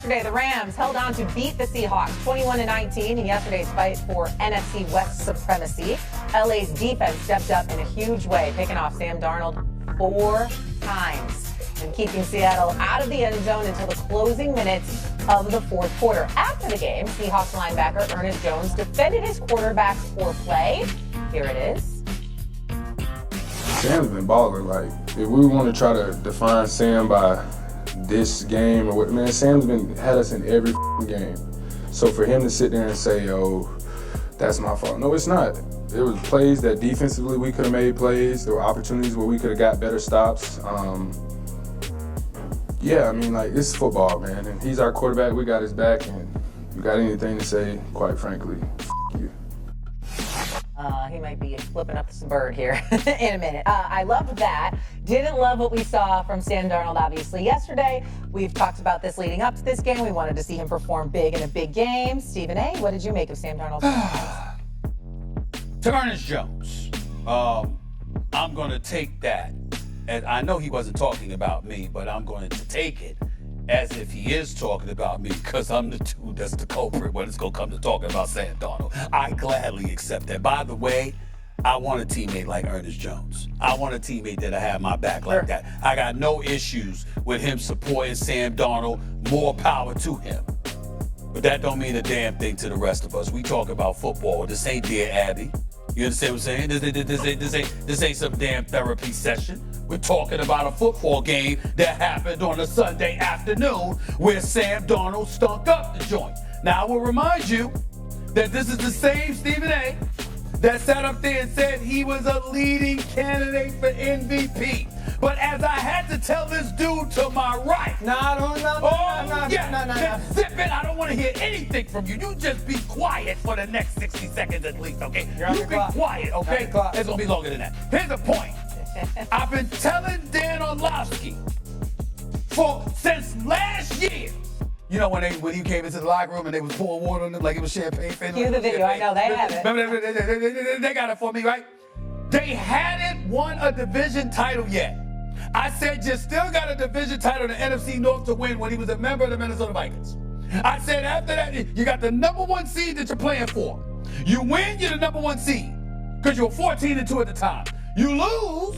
Yesterday, the Rams held on to beat the Seahawks 21-19 in yesterday's fight for NFC West supremacy. LA's defense stepped up in a huge way, picking off Sam Darnold 4 times and keeping Seattle out of the end zone until the closing minutes of the fourth quarter. After the game, Seahawks linebacker Ernest Jones defended his quarterback's poor play. Here it is. Sam's been balling. Like, if we want to try to define Sam by this game or what, man, Sam's had us in every game. So for him to sit there and say, "Oh, that's my fault," no, it's not. There was plays that defensively we could have made plays. There were opportunities where we could have got better stops. Yeah, I mean, like, this is football, man, and he's our quarterback. We got his back, and if you got anything to say, quite frankly, you. He might be flipping up some bird here in a minute. I loved that. Didn't love what we saw from Sam Darnold, obviously, yesterday. We've talked about this leading up to this game. We wanted to see him perform big in a big game. Stephen A., what did you make of Sam Darnold? To Ernest Jones, I'm going to take that. And I know he wasn't talking about me, but I'm going to take it as if he is talking about me, because I'm the dude that's the culprit when it's going to come to talking about Sam Darnold. I gladly accept that. By the way, I want a teammate like Ernest Jones. I want a teammate that'll have my back like that. I got no issues with him supporting Sam Darnold. More power to him. But that don't mean a damn thing to the rest of us. We talk about football. This ain't Dear Abby. You understand what I'm saying? This ain't some damn therapy session. We're talking about a football game that happened on a Sunday afternoon where Sam Darnold stunk up the joint. Now, I will remind you that this is the same Stephen A. that sat up there and said he was a leading candidate for MVP. But as I had to tell this dude to my right, no, zip it. I don't want to hear anything from you. You just be quiet for the next 60 seconds at least, okay? You be quiet, okay? It's going to be longer than that. Here's the point. I've been telling Dan Orlovsky since last year. You know, when he came into the locker room and they was pouring water on him like it was champagne. Cue the video. I know they have it. Remember, they got it for me, right? They hadn't won a division title yet. I said, you still got a division title in the NFC North to win when he was a member of the Minnesota Vikings. I said, after that, you got the #1 seed that you're playing for. You win, you're the #1 seed because you were 14-2 at the time. You lose,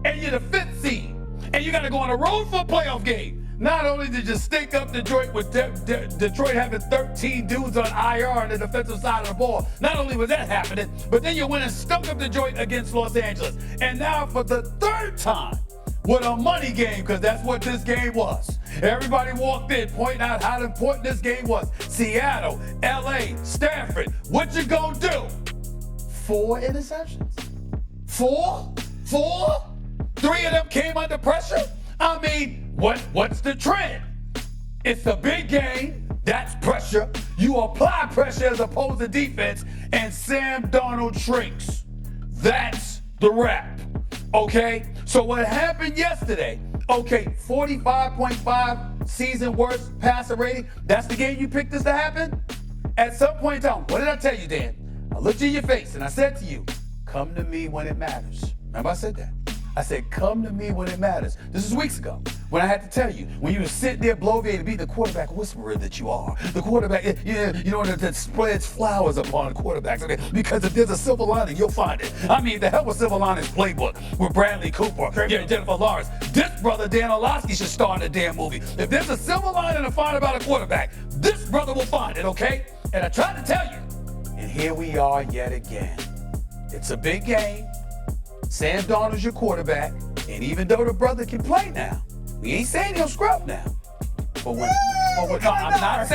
and you're the 5th seed. And you got to go on the road for a playoff game. Not only did you stink up Detroit with Detroit having 13 dudes on IR on the defensive side of the ball, not only was that happening, but then you went and stunk up Detroit against Los Angeles. And now for the 3rd time with a money game, because that's what this game was. Everybody walked in pointing out how important this game was. Seattle, LA, Stanford, what you gonna do? 4 interceptions? 4? 3 of them came under pressure? I mean, what's the trend? It's a big game, that's pressure. You apply pressure as opposed to defense, and Sam Darnold shrinks. That's the rap, okay? So what happened yesterday, okay, 45.5 season worst passer rating, that's the game you picked this to happen? At some point in time, what did I tell you, Dan? I looked you in your face and I said to you, come to me when it matters. Remember I said that? I said, come to me when it matters. This is weeks ago when I had to tell you, when you were sitting there bloviating, be the quarterback whisperer that you are. The quarterback, you know, that spreads flowers upon quarterbacks. Okay? Because if there's a silver lining, you'll find it. I mean, the hell with Silver Linings Playbook with Bradley Cooper, Jennifer Lawrence. This brother, Dan Orlovsky, should star in a damn movie. If there's a silver lining to find about a quarterback, this brother will find it, okay? And I tried to tell you, and here we are yet again. It's a big game. Sam Darnold's your quarterback, and even though the brother can play now, we ain't saying he'll scrub now. But no, I'm not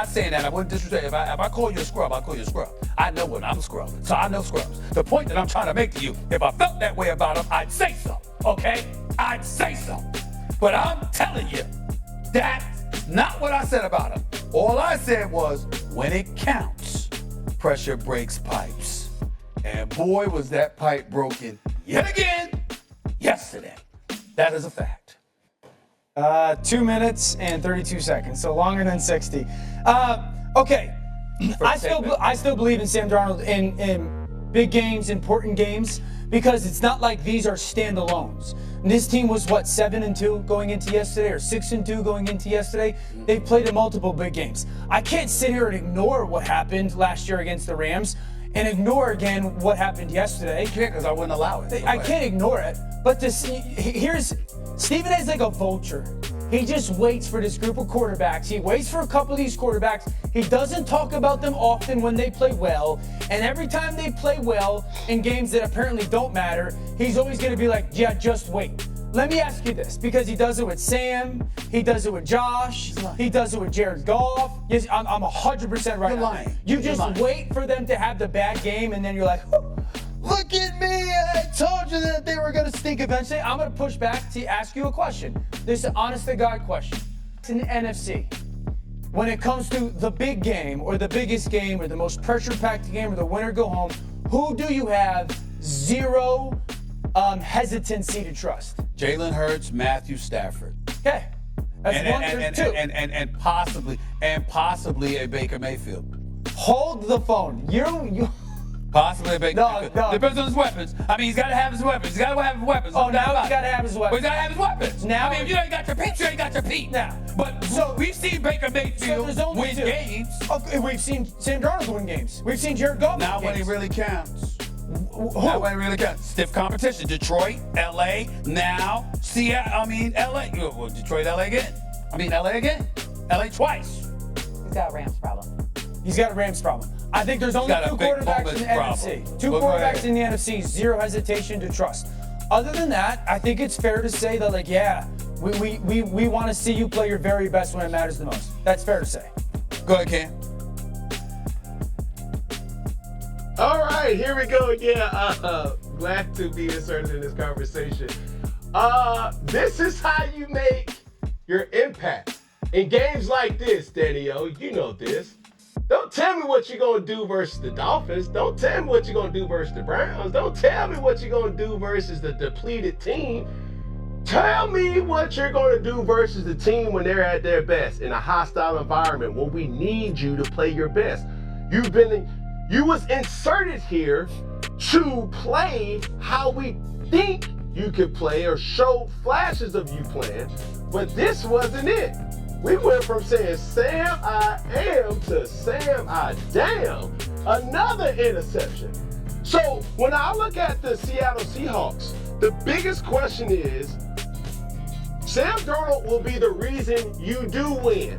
saying that. I wouldn't disrespect. If I call you a scrub, I'll call you a scrub. I know what I'm a scrub, so I know scrubs. The point that I'm trying to make to you, if I felt that way about him, I'd say so, okay? I'd say so. But I'm telling you, that's not what I said about him. All I said was, when it counts, pressure breaks pipes. And boy, was that pipe broken yet again yesterday. That is a fact. 2 minutes and 32 seconds, so longer than 60. Okay, I still believe in Sam Darnold in big games, important games, because it's not like these are standalones. And this team was what, 7-2 going into yesterday, or 6-2 going into yesterday. They've played in multiple big games. I can't sit here and ignore what happened last year against the Rams and ignore again what happened yesterday. I can't, because I wouldn't allow it. I can't ignore it. But to see, here's Stephen A. is like a vulture. He just waits for this group of quarterbacks. He waits for a couple of these quarterbacks. He doesn't talk about them often when they play well. And every time they play well in games that apparently don't matter, he's always going to be like, yeah, just wait. Let me ask you this, because he does it with Sam, he does it with Josh, he does it with Jared Goff. Yes, I'm 100% right. You're lying. You just wait for them to have the bad game, and then you're like, look at me, I told you that they were going to stink eventually. I'm going to push back to ask you a question. This is an honest-to-God question. It's in the NFC. When it comes to the big game, or the biggest game, or the most pressure-packed game, or the winner go home, who do you have zero hesitancy to trust? Jalen Hurts, Matthew Stafford. Okay. That's one or two. And possibly a Baker Mayfield. Hold the phone. You Possibly a Baker Mayfield. No. Depends on his weapons. I mean, he's got to have his weapons. He's got to have his weapons. Oh, now he's got to have his Well, weapons. he's got to have his weapons. Now, I mean, if you ain't got your Pete, you ain't got your Pete. Now. But So- we've seen Baker Mayfield there's only win two. games. Okay, we've seen Sam Darnold win games. We've seen Jared Goff win Now when games. he really counts. Who? Now when he really counts. Stiff competition. Detroit, LA, now Seattle. LA. Well, Detroit, LA again. LA again. LA twice. He's got a Rams problem. He's got a Rams problem. I think there's only got a two big quarterbacks in the Mahomes NFC. problem. Two Well, go quarterbacks ahead. in the NFC, zero hesitation to trust. Other than that, I think it's fair to say that, like, yeah, we want to see you play your very best when it matters the most. That's fair to say. Go ahead, Cam. All right, here we go again. Glad to be inserted in this conversation. This is how you make your impact. In games like this, Danny-O, you know this. Don't tell me what you're going to do versus the Dolphins. Don't tell me what you're going to do versus the Browns. Don't tell me what you're going to do versus the depleted team. Tell me what you're going to do versus the team when they're at their best in a hostile environment when we need you to play your best. You was inserted here to play how we think you could play or show flashes of you playing, but this wasn't it. We went from saying Sam I am to Sam I damn. Another interception. So when I look at the Seattle Seahawks, the biggest question is, Sam Darnold will be the reason you do win.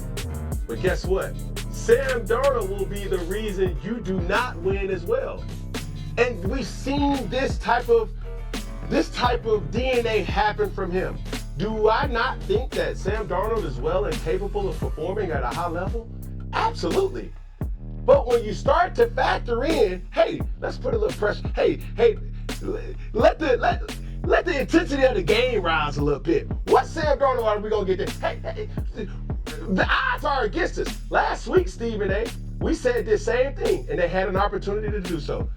But guess what? Sam Darnold will be the reason you do not win as well. And we've seen this type of DNA happen from him. Do I not think that Sam Darnold is well and capable of performing at a high level? Absolutely. But when you start to factor in, hey, let's put a little pressure. Hey, let the intensity of the game rise a little bit. What Sam Darnold are we gonna get there? Hey, the odds are against us. Last week, Stephen A., we said this same thing, and they had an opportunity to do so.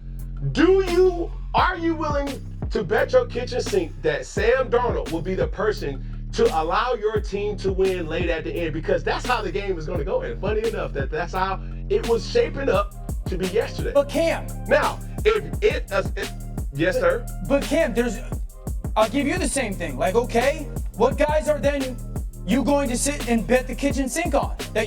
Are you willing to bet your kitchen sink that Sam Darnold will be the person to allow your team to win late at the end? Because that's how the game is going to go. And funny enough, that's how it was shaping up to be yesterday. But Cam. Now, yes, sir. But Cam, I'll give you the same thing. Like, okay, what guys are then you going to sit and bet the kitchen sink on? That